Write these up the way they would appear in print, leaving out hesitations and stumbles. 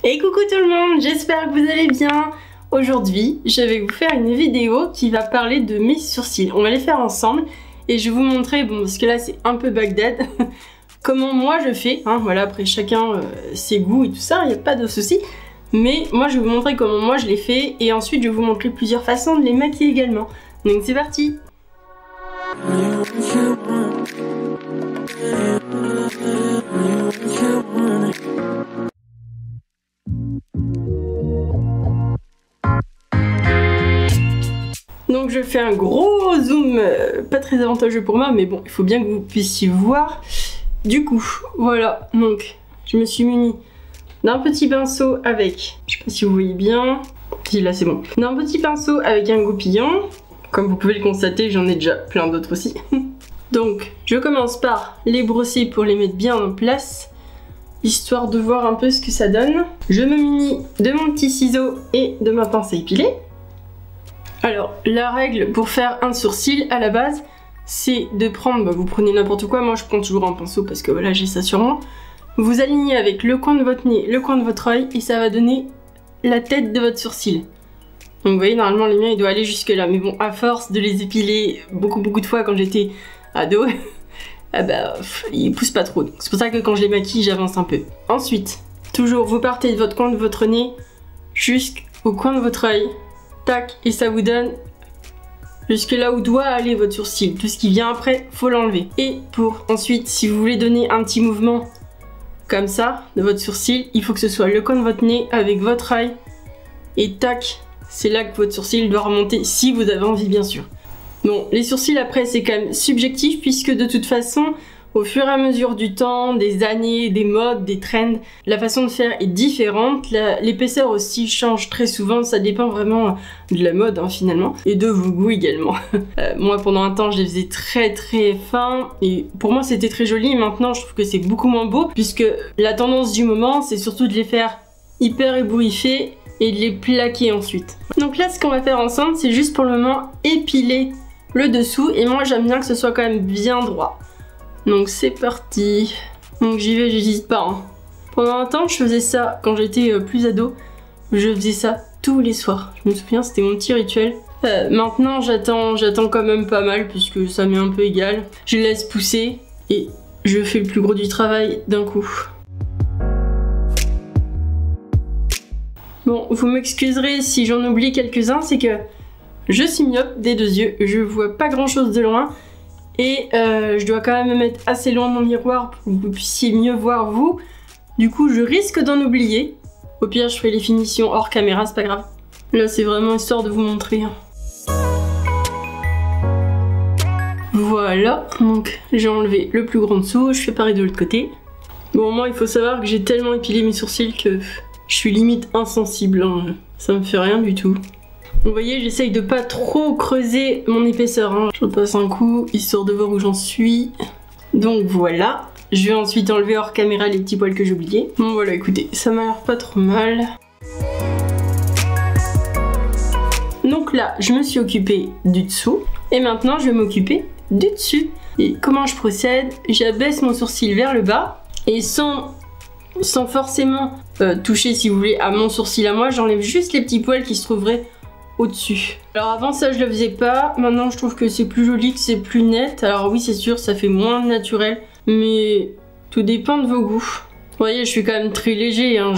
Et coucou tout le monde, j'espère que vous allez bien. Aujourd'hui, je vais vous faire une vidéo qui va parler de mes sourcils. On va les faire ensemble et je vais vous montrer, bon parce que là c'est un peu Bagdad, comment moi je fais. Hein, voilà, après chacun ses goûts et tout ça, il n'y a pas de souci. Mais moi je vais vous montrer comment moi je les fais et ensuite je vais vous montrer plusieurs façons de les maquiller également. Donc c'est parti. Donc je fais un gros zoom, pas très avantageux pour moi, mais bon, il faut bien que vous puissiez voir. Du coup, voilà, donc je me suis munie d'un petit pinceau avec, je sais pas si vous voyez bien, si là c'est bon, d'un petit pinceau avec un goupillon. Comme vous pouvez le constater, j'en ai déjà plein d'autres aussi. Donc je commence par les brosser pour les mettre bien en place, histoire de voir un peu ce que ça donne. Je me munis de mon petit ciseau et de ma pince à épiler. Alors, la règle pour faire un sourcil à la base, c'est de prendre, vous prenez n'importe quoi, moi je prends toujours un pinceau parce que voilà, j'ai ça sur moi. Vous alignez avec le coin de votre nez, le coin de votre œil et ça va donner la tête de votre sourcil. Donc vous voyez, normalement les miens ils doivent aller jusque là, mais bon, à force de les épiler beaucoup de fois quand j'étais ado, ils poussent pas trop. C'est pour ça que quand je les maquille, j'avance un peu. Ensuite, toujours vous partez de votre coin de votre nez jusqu'au coin de votre œil. Tac, et ça vous donne jusque là où doit aller votre sourcil. Tout ce qui vient après, faut l'enlever. Et pour ensuite, si vous voulez donner un petit mouvement comme ça de votre sourcil, il faut que ce soit le coin de votre nez avec votre œil. Et tac, c'est là que votre sourcil doit remonter, si vous avez envie bien sûr. Bon, les sourcils après c'est quand même subjectif puisque de toute façon, au fur et à mesure du temps, des années, des modes, des trends, la façon de faire est différente. L'épaisseur aussi change très souvent, ça dépend vraiment de la mode hein, finalement, et de vos goûts également. Moi pendant un temps je les faisais très fins, et pour moi c'était très joli, et maintenant je trouve que c'est beaucoup moins beau, puisque la tendance du moment c'est surtout de les faire hyper ébouriffés et de les plaquer ensuite. Donc là ce qu'on va faire ensemble c'est juste pour le moment épiler le dessous, et moi j'aime bien que ce soit quand même bien droit. Donc c'est parti. Donc j'y vais, j'hésite pas. Hein. Pendant un temps, je faisais ça quand j'étais plus ado. Je faisais ça tous les soirs. Je me souviens, c'était mon petit rituel. Maintenant, j'attends quand même pas mal puisque ça m'est un peu égal. Je laisse pousser et je fais le plus gros du travail d'un coup. Bon, vous m'excuserez si j'en oublie quelques-uns, c'est que je suis myope des deux yeux. Je vois pas grand-chose de loin. Et je dois quand même me mettre assez loin de mon miroir pour que vous puissiez mieux voir vous. Du coup, je risque d'en oublier. Au pire, je ferai les finitions hors caméra, c'est pas grave. Là, c'est vraiment histoire de vous montrer. Voilà, donc j'ai enlevé le plus grand dessous, je fais pareil de l'autre côté. Bon, moi, il faut savoir que j'ai tellement épilé mes sourcils que je suis limite insensible. Hein. Ça me fait rien du tout. Vous voyez, j'essaye de pas trop creuser mon épaisseur. Hein. Je repasse un coup, histoire de voir où j'en suis. Donc voilà. Je vais ensuite enlever hors caméra les petits poils que j'ai oubliés. Bon voilà, écoutez, ça m'a l'air pas trop mal. Donc là, je me suis occupée du dessous. Et maintenant, je vais m'occuper du dessus. Et comment je procède? J'abaisse mon sourcil vers le bas. Et sans forcément toucher, si vous voulez, à mon sourcil à moi, j'enlève juste les petits poils qui se trouveraient au-dessus. Alors avant ça je le faisais pas, maintenant je trouve que c'est plus joli, que c'est plus net. Alors oui c'est sûr ça fait moins naturel, mais tout dépend de vos goûts. Vous voyez je suis quand même très léger, hein.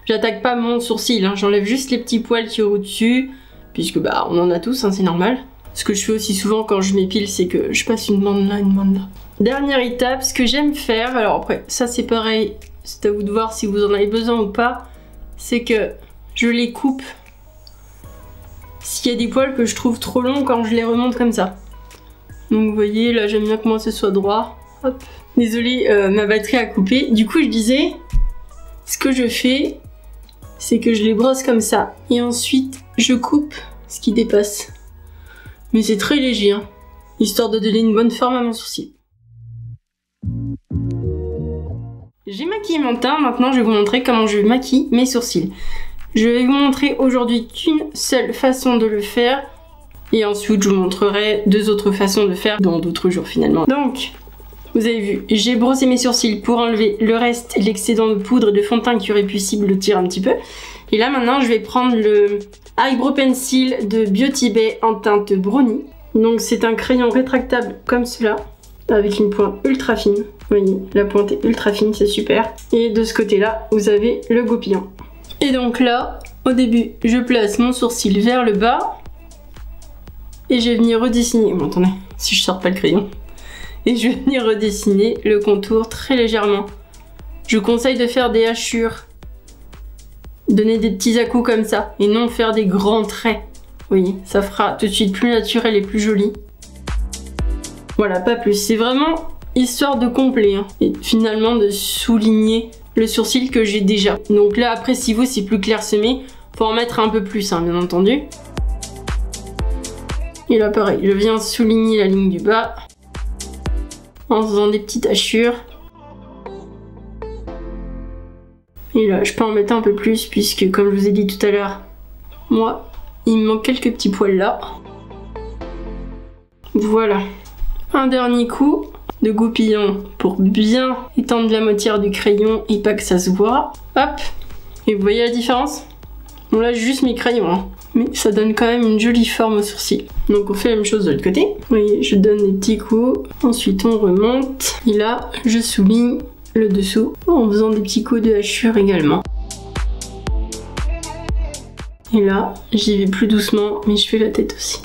J'attaque pas mon sourcil, hein. J'enlève juste les petits poils qui sont au-dessus, puisque bah on en a tous, hein, c'est normal. Ce que je fais aussi souvent quand je m'épile c'est que je passe une bande là, une bande là. Dernière étape, ce que j'aime faire, alors après ça c'est pareil, c'est à vous de voir si vous en avez besoin ou pas, c'est que je les coupe s'il y a des poils que je trouve trop longs quand je les remonte comme ça. Donc vous voyez, là j'aime bien que moi ce soit droit. Hop. Désolée, ma batterie a coupé. Du coup je disais, ce que je fais, c'est que je les brosse comme ça. Et ensuite, je coupe ce qui dépasse. Mais c'est très léger, hein, histoire de donner une bonne forme à mon sourcil. J'ai maquillé mon teint, maintenant je vais vous montrer comment je maquille mes sourcils. Je vais vous montrer aujourd'hui qu'une seule façon de le faire. Et ensuite je vous montrerai deux autres façons de le faire dans d'autres jours finalement. Donc, vous avez vu, j'ai brossé mes sourcils pour enlever le reste, l'excédent de poudre et de fond de teint qui aurait pu s'ébloutir un petit peu. Et là maintenant je vais prendre le Eyebrow Pencil de Beauty Bay en teinte brownie. Donc c'est un crayon rétractable comme cela, avec une pointe ultra fine. Vous voyez, la pointe est ultra fine, c'est super. Et de ce côté-là, vous avez le goupillon. Et donc là, au début, je place mon sourcil vers le bas. Et je vais venir redessiner. Bon, attendez, si je sors pas le crayon. Et je vais venir redessiner le contour très légèrement. Je vous conseille de faire des hachures. Donner des petits à-coups comme ça. Et non faire des grands traits. Vous voyez, ça fera tout de suite plus naturel et plus joli. Voilà, pas plus. C'est vraiment histoire de combler. Hein, et finalement de souligner le sourcil que j'ai déjà. Donc là, après, si vous, c'est plus clairsemé, faut en mettre un peu plus, hein, bien entendu. Et là, pareil, je viens souligner la ligne du bas. En faisant des petites hachures. Et là, je peux en mettre un peu plus puisque, comme je vous ai dit tout à l'heure, moi, il me manque quelques petits poils là. Voilà. Un dernier coup de goupillon pour bien étendre la moitié du crayon et pas que ça se voit. Hop. Et vous voyez la différence? Bon là, j'ai juste mes crayons, hein. Mais ça donne quand même une jolie forme au sourcil. Donc on fait la même chose de l'autre côté. Vous voyez, je donne des petits coups. Ensuite on remonte. Et là, je souligne le dessous en faisant des petits coups de hachure également. Et là, j'y vais plus doucement, mais je fais la tête aussi.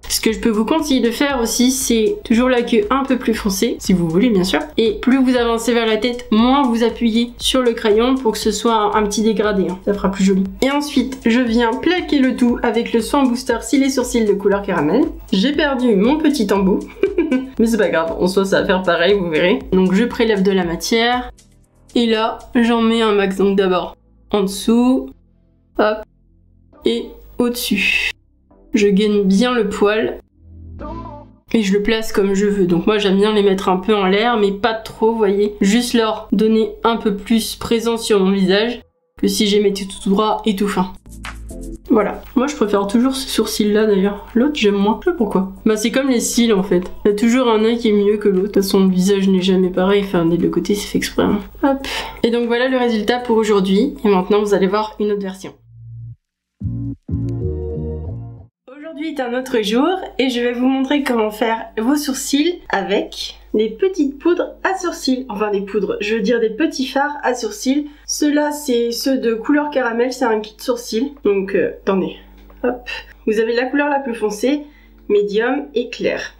Ce que je peux vous conseiller de faire aussi, c'est toujours la queue un peu plus foncée, si vous voulez bien sûr. Et plus vous avancez vers la tête, moins vous appuyez sur le crayon pour que ce soit un petit dégradé, hein. Ça fera plus joli. Et ensuite, je viens plaquer le tout avec le soin booster cils et sourcils de couleur caramel. J'ai perdu mon petit embout, mais c'est pas grave, en soi ça va faire pareil, vous verrez. Donc je prélève de la matière, et là, j'en mets un max. Donc d'abord en dessous, hop, et au-dessus. Je gaine bien le poil et je le place comme je veux. Donc moi j'aime bien les mettre un peu en l'air, mais pas trop, vous voyez. Juste leur donner un peu plus présence sur mon visage que si j'ai mettais tout droit et tout fin. Voilà. Moi je préfère toujours ce sourcil là d'ailleurs. L'autre j'aime moins. Je sais pas pourquoi. Bah c'est comme les cils en fait. Il y a toujours un œil qui est mieux que l'autre. De toute façon le visage n'est jamais pareil. Enfin des deux côtés c'est fait exprès. Hein. Hop. Et donc voilà le résultat pour aujourd'hui. Et maintenant vous allez voir une autre version. Aujourd'hui est un autre jour et je vais vous montrer comment faire vos sourcils avec des petites poudres à sourcils. Enfin des poudres, je veux dire des petits fards à sourcils. Ceux-là c'est ceux de couleur caramel, c'est un kit sourcils. Donc attendez, hop. Vous avez la couleur la plus foncée, médium et clair.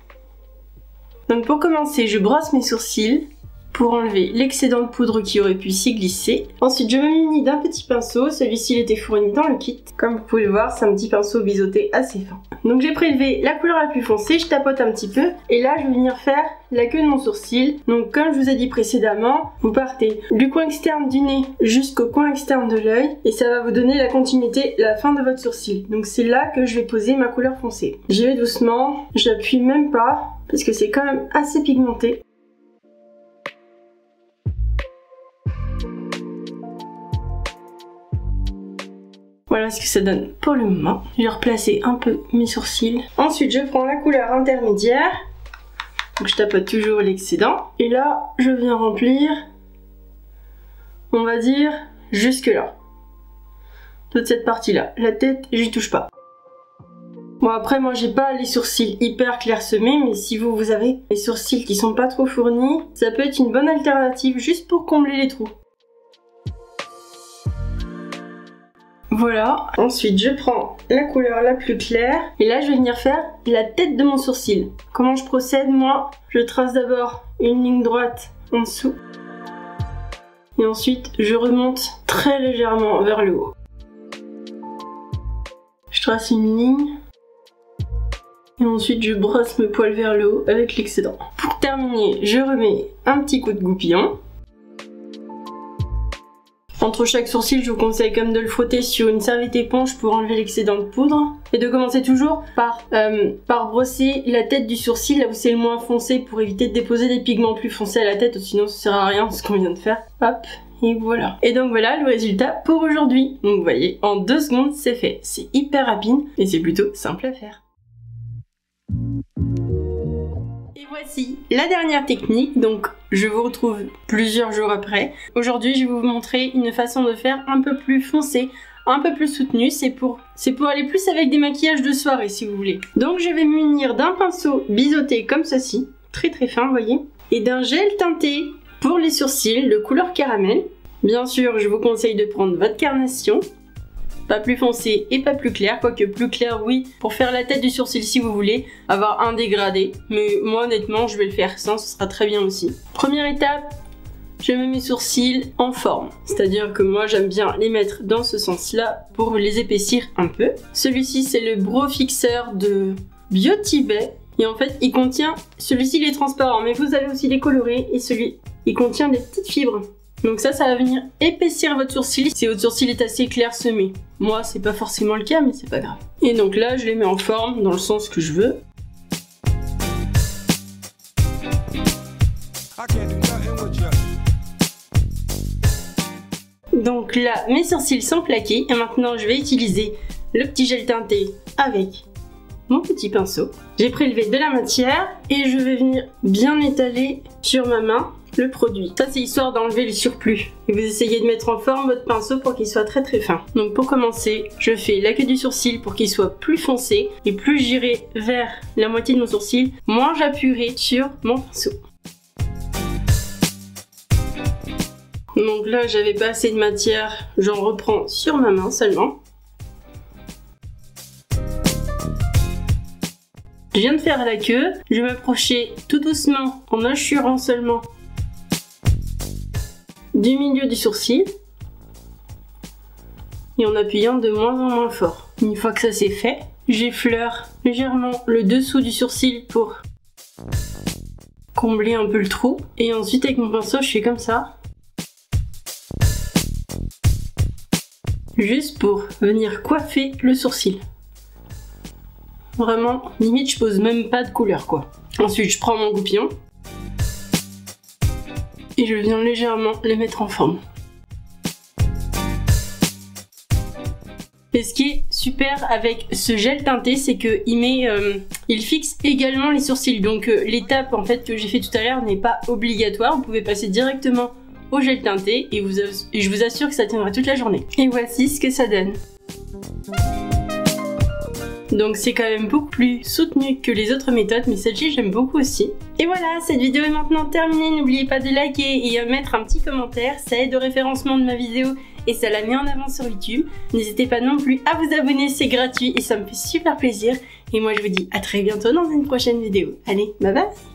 Donc pour commencer, je brosse mes sourcils pour enlever l'excédent de poudre qui aurait pu s'y glisser. Ensuite, je me munis d'un petit pinceau. Celui-ci, il était fourni dans le kit. Comme vous pouvez le voir, c'est un petit pinceau biseauté assez fin. Donc j'ai prélevé la couleur la plus foncée, je tapote un petit peu. Et là, je vais venir faire la queue de mon sourcil. Donc comme je vous ai dit précédemment, vous partez du coin externe du nez jusqu'au coin externe de l'œil. Et ça va vous donner la continuité, la fin de votre sourcil. Donc c'est là que je vais poser ma couleur foncée. J'y vais doucement, j'appuie même pas, parce que c'est quand même assez pigmenté. Voilà ce que ça donne pour le moment. Je vais replacer un peu mes sourcils. Ensuite, je prends la couleur intermédiaire. Donc je tapote toujours l'excédent. Et là, je viens remplir, on va dire, jusque là. Toute cette partie-là. La tête, j'y touche pas. Bon après, moi j'ai pas les sourcils hyper clairsemés, mais si vous avez les sourcils qui sont pas trop fournis, ça peut être une bonne alternative juste pour combler les trous. Voilà, ensuite je prends la couleur la plus claire et là je vais venir faire la tête de mon sourcil. Comment je procède moi? Je trace d'abord une ligne droite en dessous et ensuite je remonte très légèrement vers le haut. Je trace une ligne et ensuite je brosse mes poils vers le haut avec l'excédent. Pour terminer, je remets un petit coup de goupillon. Entre chaque sourcil, je vous conseille quand même de le frotter sur une serviette éponge pour enlever l'excédent de poudre. Et de commencer toujours par brosser la tête du sourcil, là où c'est le moins foncé, pour éviter de déposer des pigments plus foncés à la tête, sinon ça sert à rien ce qu'on vient de faire. Hop, et voilà. Et donc voilà le résultat pour aujourd'hui. Donc vous voyez, en 2 secondes c'est fait. C'est hyper rapide et c'est plutôt simple à faire. Et voici la dernière technique, donc je vous retrouve plusieurs jours après. Aujourd'hui, je vais vous montrer une façon de faire un peu plus foncée, un peu plus soutenue. C'est pour aller plus avec des maquillages de soirée si vous voulez. Donc je vais me munir d'un pinceau biseauté comme ceci, très très fin, vous voyez, et d'un gel teinté pour les sourcils de couleur caramel. Bien sûr, je vous conseille de prendre votre carnation. Pas plus foncé et pas plus clair, quoique plus clair oui, pour faire la tête du sourcil si vous voulez avoir un dégradé, mais moi honnêtement je vais le faire sans, ce sera très bien aussi. Première étape, je mets mes sourcils en forme, c'est-à-dire que moi j'aime bien les mettre dans ce sens-là pour les épaissir un peu. Celui-ci c'est le Brow Fixer de Beauty Bay et en fait il contient, celui-ci il est transparent mais vous avez aussi les colorés et celui il contient des petites fibres. Donc ça va venir épaissir votre sourcil si votre sourcil est assez clairsemé. Moi, c'est pas forcément le cas, mais c'est pas grave. Et donc là, je les mets en forme dans le sens que je veux. Donc là, mes sourcils sont plaqués et maintenant, je vais utiliser le petit gel teinté avec mon petit pinceau. J'ai prélevé de la matière et je vais venir bien étaler sur ma main le produit. Ça c'est histoire d'enlever le surplus. Et vous essayez de mettre en forme votre pinceau pour qu'il soit très très fin. Donc pour commencer, je fais la queue du sourcil pour qu'il soit plus foncé. Et plus j'irai vers la moitié de mon sourcil, moins j'appuierai sur mon pinceau. Donc là j'avais pas assez de matière, j'en reprends sur ma main seulement. Je viens de faire la queue, je vais m'approcher tout doucement en assurant seulement du milieu du sourcil et en appuyant de moins en moins fort. Une fois que ça c'est fait, j'effleure légèrement le dessous du sourcil pour combler un peu le trou et ensuite avec mon pinceau je fais comme ça juste pour venir coiffer le sourcil. Vraiment, limite je pose même pas de couleur quoi. Ensuite je prends mon goupillon et je viens légèrement les mettre en forme. Et ce qui est super avec ce gel teinté, c'est que il fixe également les sourcils. Donc l'étape en fait que j'ai fait tout à l'heure n'est pas obligatoire. Vous pouvez passer directement au gel teinté et je vous assure que ça tiendra toute la journée. Et voici ce que ça donne. Donc c'est quand même beaucoup plus soutenu que les autres méthodes, mais celle-ci j'aime beaucoup aussi. Et voilà, cette vidéo est maintenant terminée. N'oubliez pas de liker et de mettre un petit commentaire, ça aide au référencement de ma vidéo et ça la met en avant sur YouTube. N'hésitez pas non plus à vous abonner, c'est gratuit et ça me fait super plaisir. Et moi je vous dis à très bientôt dans une prochaine vidéo. Allez, bye bye!